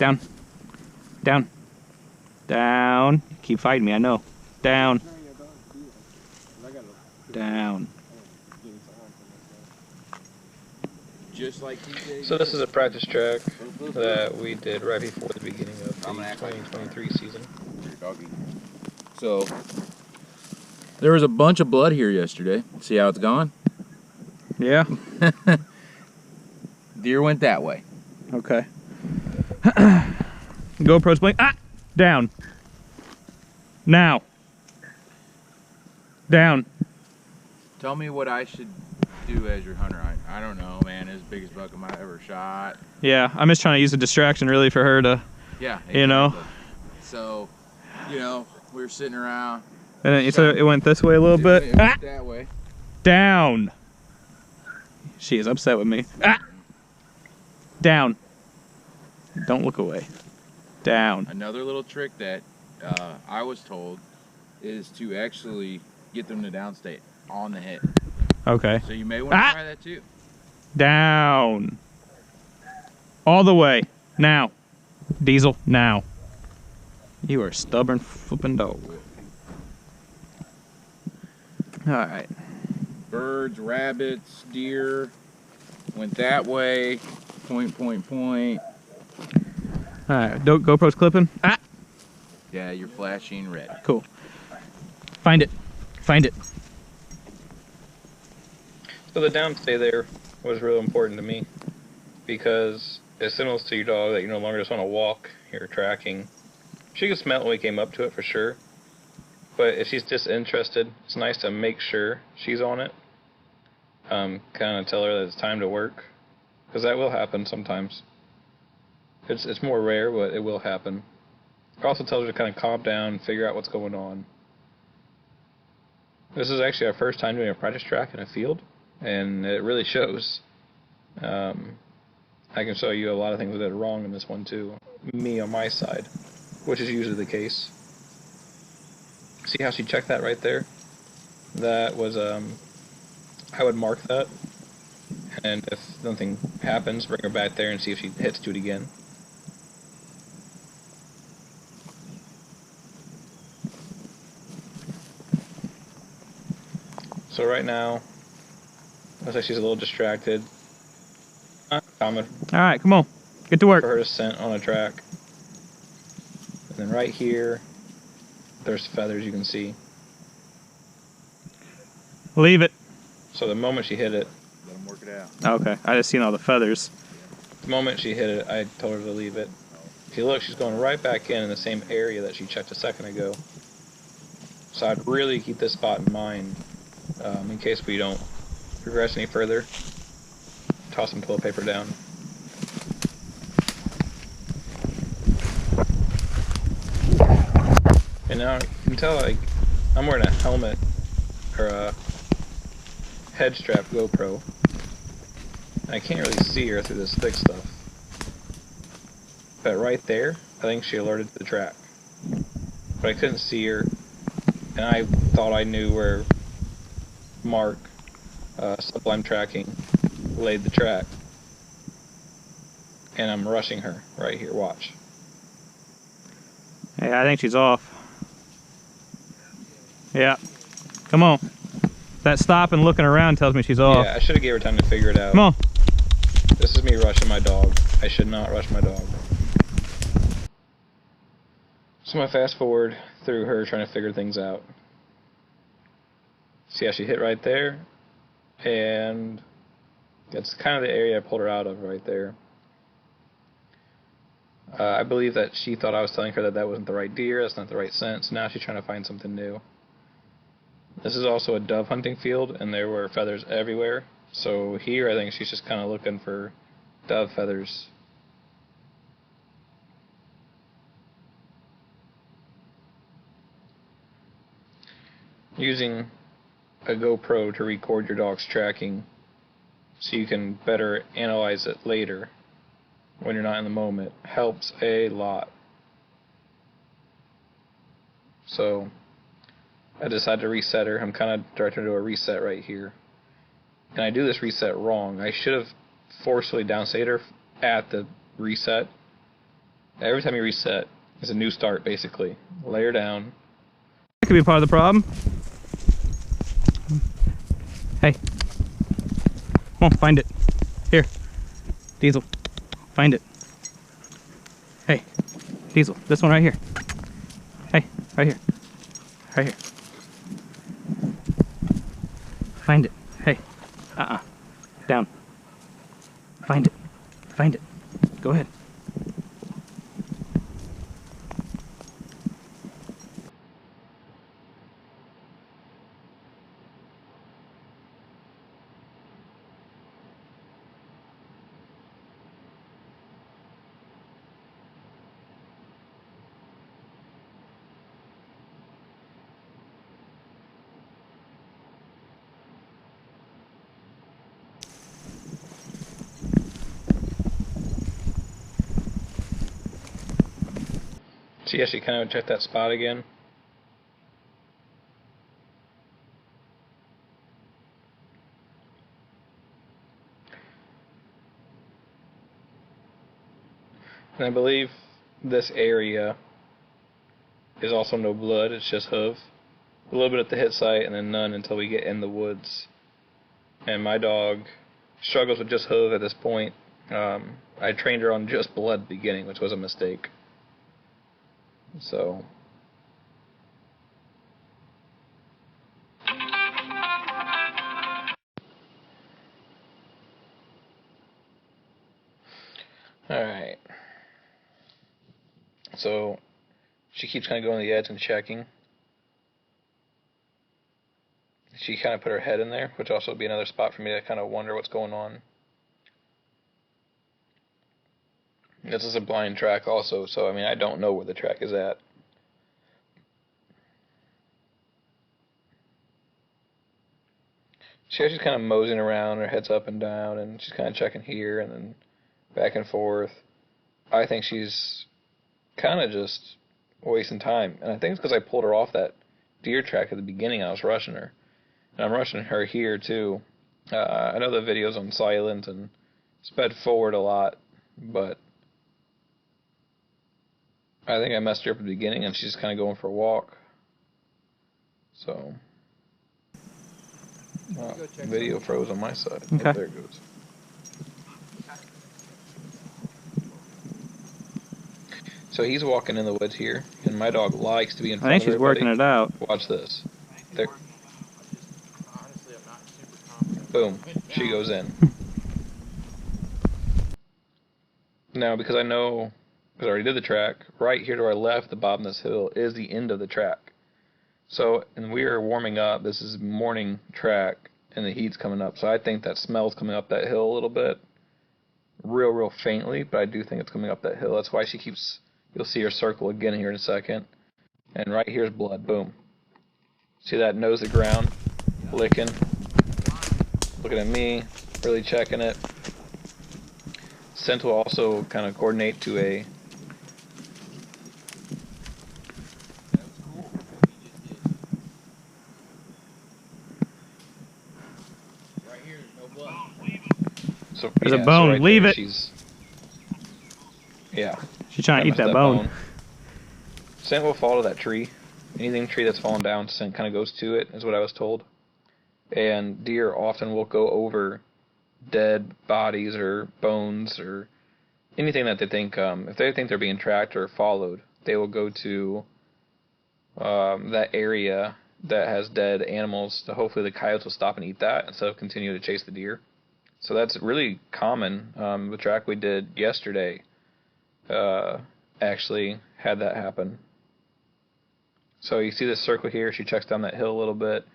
Down. Down. Down. Keep fighting me, I know. Down. Down. Just like So this is a practice track that we did right before the beginning of the 2023 season. So there was a bunch of blood here yesterday. See how it's gone? Yeah. Deer went that way. Okay. GoPro's blank. Ah! Down. Now. Down. Tell me what I should do as your hunter. I don't know, man. It's the biggest buck I ever shot. Yeah, I'm just trying to use a distraction really for her to, yeah, exactly. You know. So, you know, we were sitting around. And then you said it went this way a little bit. It went that way. Down. She is upset with me. Ah! Down. Don't look away. Down. Another little trick that I was told is to actually get them to downstate on the head. Okay. So you may want to try that too. Down. All the way. Now. Diesel, now. You are a stubborn flipping dog. Alright. Birds, rabbits, deer. Went that way. Point, point, point. Alright, GoPro's clipping. Ah! Yeah, you're flashing red. Cool. Find it. Find it. So the downstay there was real important to me because it signals to your dog that you no longer just want to walk, you're tracking. She could smell it when we came up to it for sure, but if she's disinterested, it's nice to make sure she's on it. Kind of tell her that it's time to work, because that will happen sometimes. It's more rare, but it will happen. It also tells her to kind of calm down and figure out what's going on. This is actually our first time doing a practice track in a field, and it really shows. I can show you a lot of things that are wrong in this one too. Me on my side, which is usually the case. See how she checked that right there? That was, I would mark that, and if nothing happens, bring her back there and see if she hits to it again. So right now, looks like she's a little distracted. Common. Alright, come on. Get to work. For her to scent on a track. And then right here, there's feathers you can see. Leave it. So the moment she hit it, Let them work it out. Okay, I just seen all the feathers. the moment she hit it, I told her to leave it. If you look, she's going right back in the same area that she checked a second ago. So I'd really keep this spot in mind in case we don't progress any further. Toss some toilet paper down. And now you can tell, like, I'm wearing a helmet or a head strap GoPro. And I can't really see her through this thick stuff. But right there, I think she alerted to the track. But I couldn't see her, and I thought I knew where Mark, Sublime Tracking, laid the track. And I'm rushing her right here, watch. Hey, I think she's off. Yeah. Come on. That stop and looking around tells me she's off. Yeah, I should have gave her time to figure it out. Come on. This is me rushing my dog. I should not rush my dog. So I'm gonna fast forward through her trying to figure things out. See how she hit right there? And that's kind of the area I pulled her out of right there. I believe that she thought I was telling her that that wasn't the right deer, that's not the right scent, so now she's trying to find something new. This is also a dove hunting field, and there were feathers everywhere. So here I think she's just kind of looking for dove feathers. Using a GoPro to record your dog's tracking so you can better analyze it later when you're not in the moment helps a lot. So I decided to reset her. I'm kind of directing her to a reset right here. And I do this reset wrong. I should have forcefully downstayed her at the reset Every time you reset, it's a new start, basically. Lay her down. That could be part of the problem. Hey. Come on, find it. Here. Diesel. Find it. Hey. Diesel. This one right here. Hey. Right here. Right here. Find it. Hey. Down. Find it. Find it. Go ahead. So yeah, she kind of checked that spot again. And I believe this area is also no blood, it's just hoof. A little bit at the hit site and then none until we get in the woods. And my dog struggles with just hoof at this point. I trained her on just blood at the beginning, which was a mistake. So alright. So she keeps kind of going to the edge and checking. She kind of put her head in there, which also would be another spot for me to kind of wonder what's going on. This is a blind track also, so I mean I don't know where the track is at. She's kind of moseying around, her head's up and down, and she's kind of checking here and then back and forth. I think she's kind of just wasting time, and I think it's because I pulled her off that deer track at the beginning. I was rushing her, and I'm rushing her here too. I know the video's on silent and sped forward a lot, but I think I messed her up at the beginning, and she's kind of going for a walk. So, video froze on my side. Okay. Oh, there it goes. So he's walking in the woods here, and my dog likes to be in front I think of she's everybody. working it out. Watch this. There. Boom. She goes in. Now, because I know, because I already did the track, right here to our left, the bottom of this hill, is the end of the track. So, and we are warming up. This is morning track, and the heat's coming up. So I think that smell's coming up that hill a little bit. Real faintly, but I do think it's coming up that hill. That's why she keeps, you'll see her circle again here in a second. And right here's blood. Boom. See that nose to the ground? Licking. Looking at me. Really checking it. Scent will also kind of coordinate to a... So, There's a bone. So right Leave there, it. She's trying to eat that bone. Scent will fall to that tree. Anything tree that's fallen down, scent kind of goes to it, is what I was told. And deer often will go over dead bodies or bones or anything that they think, if they think they're being tracked or followed, they will go to that area that has dead animals. So hopefully the coyotes will stop and eat that instead of continue to chase the deer. So that's really common. The track we did yesterday actually had that happen. So you see this circle here, she checks down that hill a little bit.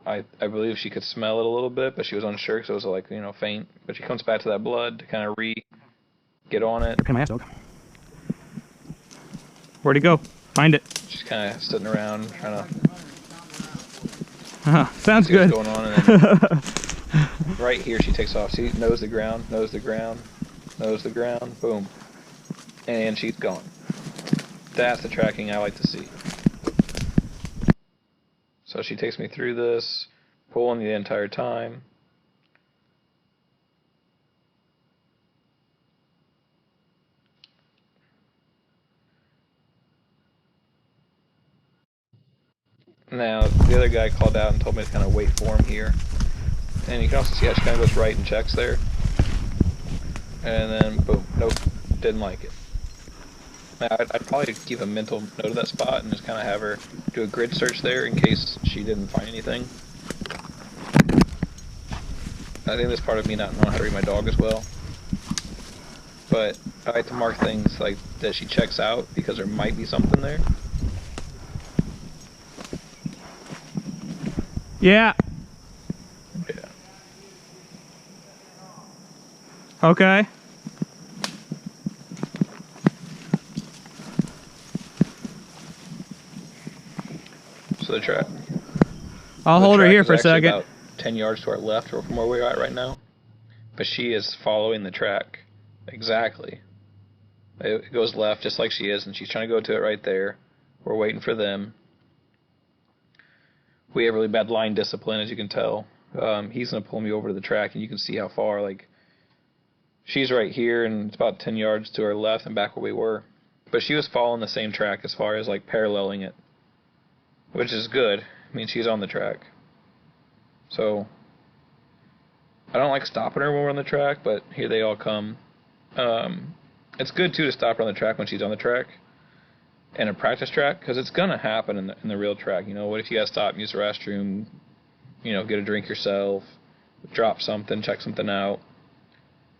I believe she could smell it a little bit, but she was unsure because it was like, you know, faint. But she comes back to that blood to kind of get on it. My ass, dog. Where'd he go? Find it. She's kind of sitting around trying to sounds see good. what's going on. And then right here she takes off. See, nose the ground, nose the ground, nose the ground, boom. And she's gone. That's the tracking I like to see. So she takes me through this, pulling the entire time. Now, the other guy called out and told me to kind of wait for him here. And you can also see how she kind of goes right and checks there. And then, boom, nope, didn't like it. Now, I'd probably keep a mental note of that spot and just kind of have her do a grid search there in case she didn't find anything. I think that's part of me not knowing how to read my dog as well. But I like to mark things like that she checks out because there might be something there. Yeah. Yeah. Okay. So the track. I'll hold her here for a second. About 10 yards to our left from where we're at right now. But she is following the track. Exactly. It goes left just like she is, and she's trying to go to it right there. We're waiting for them. We have really bad line discipline, as you can tell. He's going to pull me over to the track, and you can see how far, like, she's right here, and it's about 10 yards to our left and back where we were. But she was following the same track as far as, like, paralleling it, which is good. I mean, she's on the track. So, I don't like stopping her when we're on the track, but here they all come. It's good, too, to stop her on the track when she's on the track. And a practice track, because it's going to happen in the real track. You know, what if you got to stop and use the restroom, you know, get a drink yourself, drop something, check something out.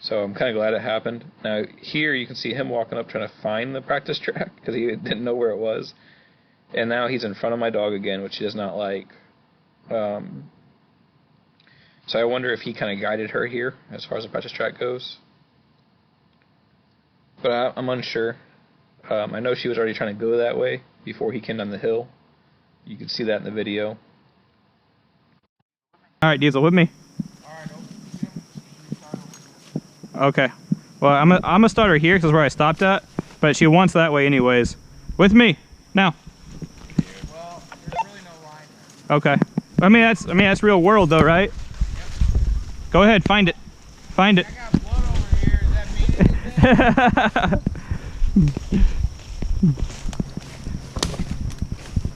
So I'm kind of glad it happened. Now, here you can see him walking up trying to find the practice track, because he didn't know where it was. And now he's in front of my dog again, which he does not like. So I wonder if he kind of guided her here, as far as the practice track goes. But I'm unsure. I know she was already trying to go that way before he came down the hill. You can see that in the video. All right, Diesel, with me. Okay. Well, I'm gonna start her here because that's where I stopped at, but she wants that way anyways. With me now. Well, there's really no line there. Okay. I mean that's real world though, right? Yep. Go ahead, find it. Find it. I got blood over here. Does that mean anything?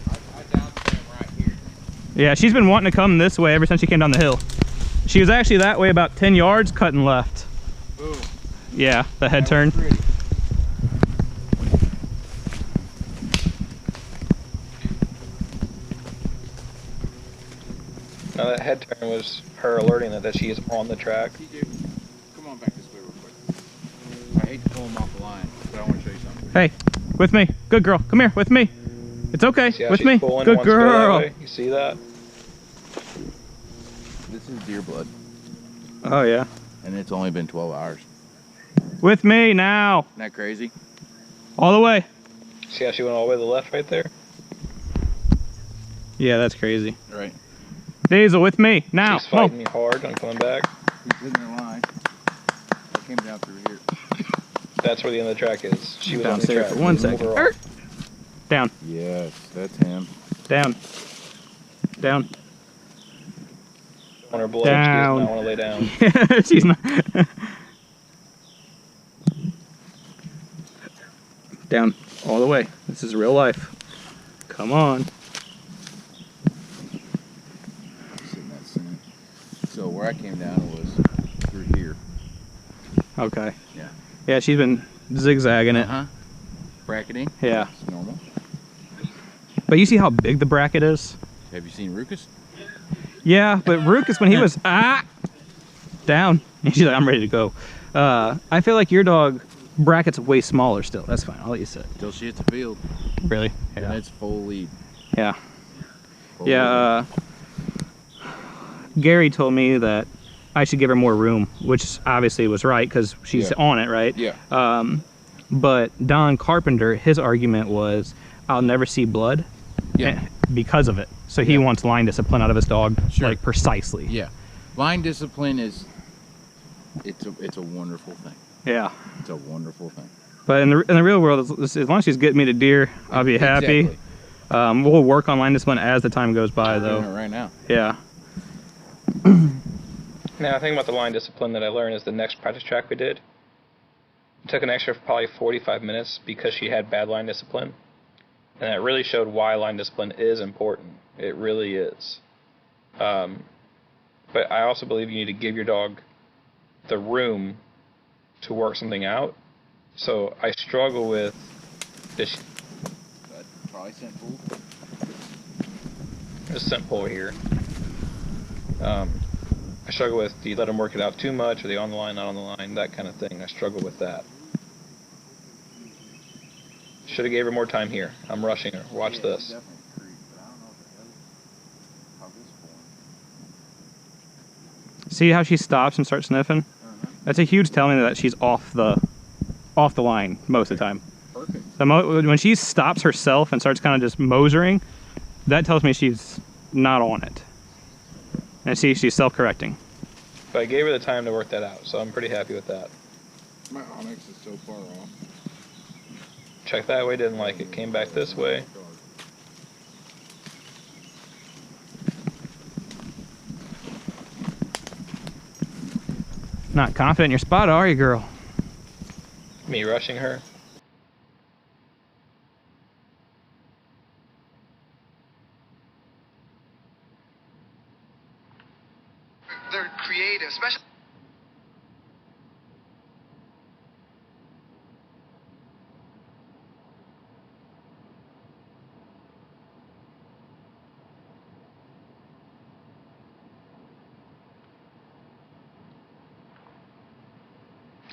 I downed him right here. Yeah, she's been wanting to come this way ever since she came down the hill. She was actually that way about 10 yards, cutting left. Boom. Yeah, the head turn. Pretty. Now that head turn was her alerting that she is on the track. TJ, come on back this way real quick. I hate to pull him off the line, but I want to show you something. Hey, with me. Good girl. Come here, with me. It's okay. See how With she's me. pulling, Good wants to go that girl. way? You see that? This is deer blood, Oh, yeah. and it's only been 12 hours. With me now. Isn't that crazy? All the way. See how she went all the way to the left right there? Yeah, that's crazy. Right. Diesel, with me now. She's fighting me hard. I'm coming back. He's hitting her line. I came down through here. That's where the end of the track is. She was Down on the there track. for 1 Move her second. off. Down. Yes, that's him. Down. Down. On her blow. Down. She does not want to lay down. She's not. Down. All the way. This is real life. Come on. Sitting that cement. So where I came down was through here. Okay. Yeah. Yeah, she's been zigzagging it. Bracketing. Yeah. It's normal. But you see how big the bracket is? Have you seen Ruckus? Yeah, but Ruckus, when he was down, she's like, I'm ready to go. I feel like your dog bracket's way smaller still. That's fine. I'll let you sit. Till she hits the field. Really? And it's full lead. Yeah. Full Yeah. Gary told me that I should give her more room, which obviously was right because she's on it, right? Yeah. But Don Carpenter, his argument was, I'll never see blood because of it. So he wants line discipline out of his dog, like precisely. Yeah. Line discipline is, it's a wonderful thing. Yeah. It's a wonderful thing. But in the real world, as long as she's getting me to deer, I'll be happy. Exactly. We'll work on line discipline as the time goes by, I'm though. doing it right now. Yeah. Now, the thing about the line discipline that I learned is the next practice track we did. It took an extra probably 45 minutes because she had bad line discipline. And that really showed why line discipline is important. It really is. But I also believe you need to give your dog the room to work something out. So I struggle with this. Probably scent pool. This scent pull here. I struggle with, do you let them work it out too much? Are they on the line, not on the line? That kind of thing. I struggle with that. Should have gave her more time here. I'm rushing her. Watch this. See how she stops and starts sniffing? That's a huge tell me that she's off the line most of the time. Perfect. When she stops herself and starts kind of just mosering, that tells me she's not on it. And see, she's self-correcting. But I gave her the time to work that out, so I'm pretty happy with that. My onyx is so far off. Check that way, didn't like it. Came back this way. Not confident in your spot, are you, girl? Me rushing her. They're creative, especially.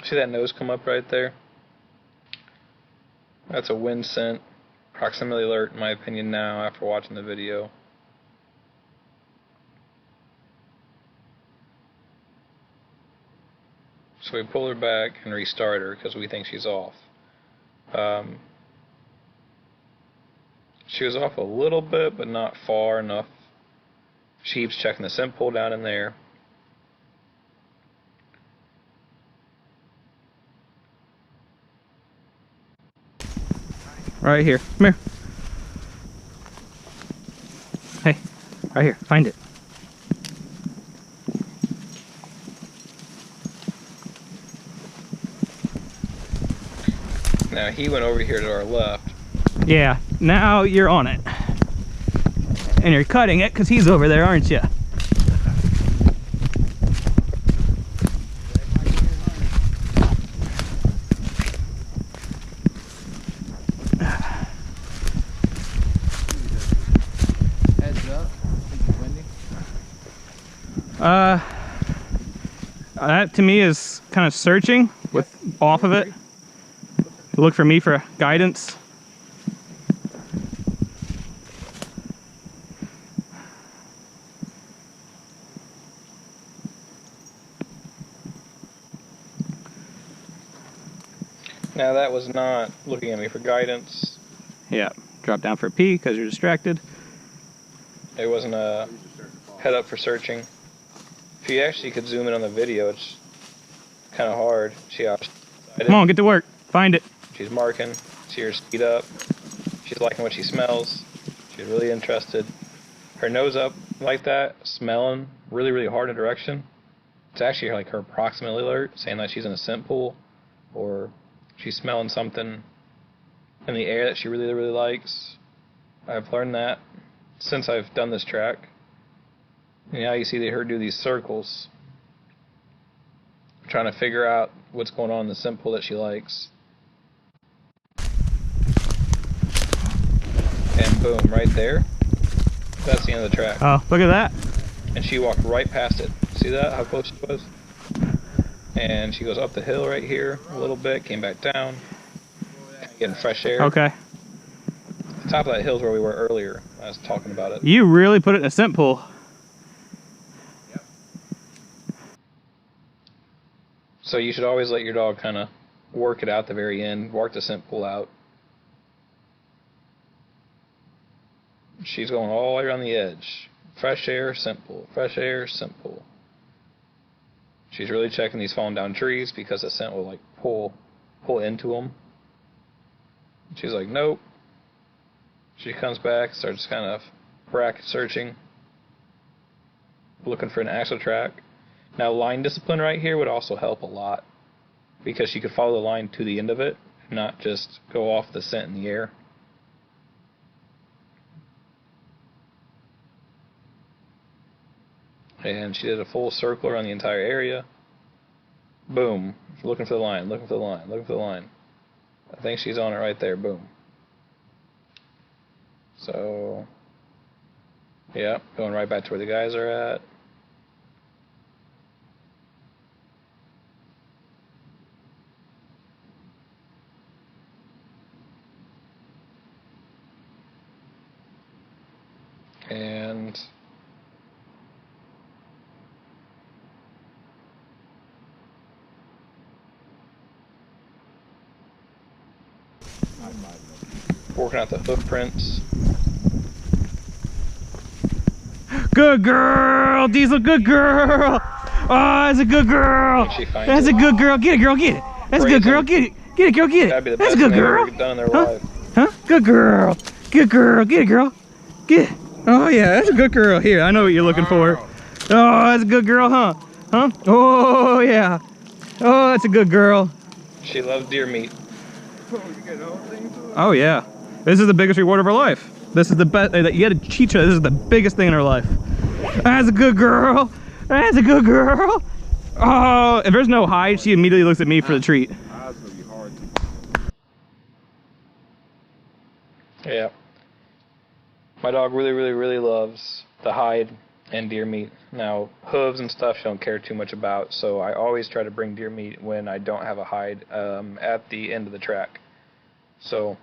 See that nose come up right there? That's a wind scent. Proximity alert, in my opinion, now after watching the video. So we pull her back and restart her because we think she's off. She was off a little bit, but not far enough. She keeps checking the scent pull down in there. Right here. Come here. Hey, right here. Find it. Now he went over here to our left. Yeah, now you're on it. And you're cutting it because he's over there, aren't you? Heads up. Think it's windy? That to me is kind of searching with off of it. Look for me for guidance. Now that was not looking at me for guidance. Yeah, drop down for a pee because you're distracted. It wasn't a head up for searching. If you actually could zoom in on the video, it's kind of hard. See how Come on, get to work. Find it. she's marking. See her speed up. She's liking what she smells. She's really interested. Her nose up like that, smelling really, really hard in a direction. It's actually like her proximity alert, saying that she's in a scent pool, or she's smelling something in the air that she really, really likes. I've learned that since I've done this track. And now you see her do these circles, trying to figure out what's going on in the scent pool that she likes. And boom, right there. That's the end of the track. Oh, look at that. And she walked right past it. See that? How close she was? And she goes up the hill right here a little bit, came back down, getting fresh air. Okay. The top of that hill is where we were earlier. I was talking about it. You really put it in a scent pool. So you should always let your dog kind of work it out at the very end, work the scent pool out. She's going all the way around the edge. Fresh air, scent pool. Fresh air, scent pool. She's really checking these falling down trees because the scent will like pull into them. She's like, nope. She comes back, starts kind of bracket searching, looking for an axle track. Now line discipline right here would also help a lot because she could follow the line to the end of it, not just go off the scent in the air. And she did a full circle around the entire area. Boom. Looking for the line, looking for the line, looking for the line. I think she's on it right there. Boom. So, yeah, going right back to where the guys are at. And working out the hoof prints. Good girl, Diesel, good girl. Oh, that's a good girl. She finds That's it. a good girl. Get it, girl, get it. That's a good girl, get it. Get it, girl, get That'd be it. the That's best a good thing they've girl. ever done in their Huh? life. Huh? Good girl. Good girl. Get it, girl. Get it. Oh, yeah, that's a good girl. Here, I know what you're looking for. Oh, that's a good girl, huh? Huh? Oh, yeah. Oh, that's a good girl. She loves deer meat. Oh, yeah. This is the biggest reward of her life. This is the best. You gotta teach her. This is the biggest thing in her life. That's a good girl. That's a good girl. Oh, if there's no hide, she immediately looks at me for the treat. Yeah. My dog really loves the hide and deer meat. Now, hooves and stuff she don't care too much about, so I always try to bring deer meat when I don't have a hide at the end of the track. So,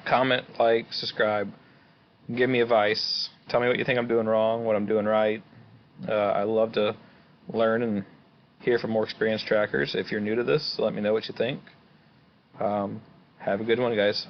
comment, like, subscribe, give me advice, tell me what you think I'm doing wrong, what I'm doing right. I love to learn and hear from more experienced trackers. If you're new to this, let me know what you think. Have a good one, guys.